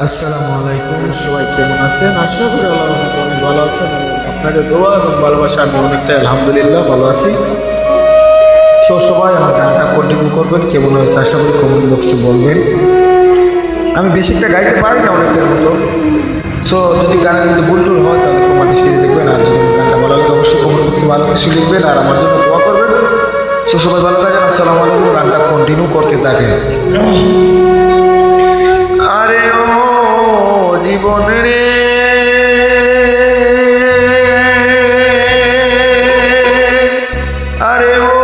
আসসালামু আলাইকুম, সবাই কেমন আছেন? আশা করি আল্লাহর রহমতে অনেক ভালো আছেন এবং আপনাদের দোয়া এবং ভালোবাসা আমি অনেকটাই আলহামদুলিল্লাহ ভালো আছি। সবাই আমার গানটা কন্টিনিউ করবেন, কেমন হয়েছে আশা করি কমেন্ট বক্সে বলবেন। আমি বেশি একটা গাইতে পারি না অনেকের মতো, যদি গানের মধ্যে ভুল টুল হয় তাহলে কমাতে শিখে দেখবেন, আর যদি আমার গানটা ভালো লাগে অবশ্যই কমেন্ট বক্সে ভালো কিছু লিখবেন আর আমার জন্য দোয়া করবেন। সবাই ভালো থাকেন, আসসালামু আলাইকুম। গানটা কন্টিনিউ করতে থাকেন। আরে ও জীবন রে, আরে ও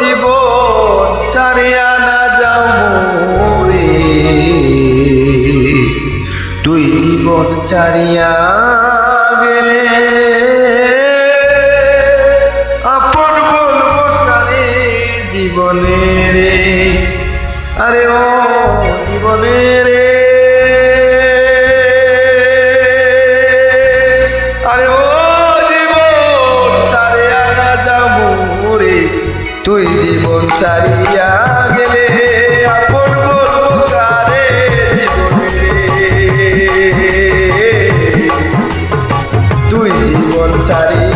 জীবন ছাড়িয়া না যাও মোরে, তুই জীবন ছাড়িয়া গেলে আপন বলবো তারে জীবনে রে। আরে ও জীবনে রে, আরে ও জীবন ছাড়িয়া না যাবো রে, তুই জীবন ছাড়িয়া গেলে আপন বলবো কারে জীবনে রে, তুই জীবন ছাড়িয়া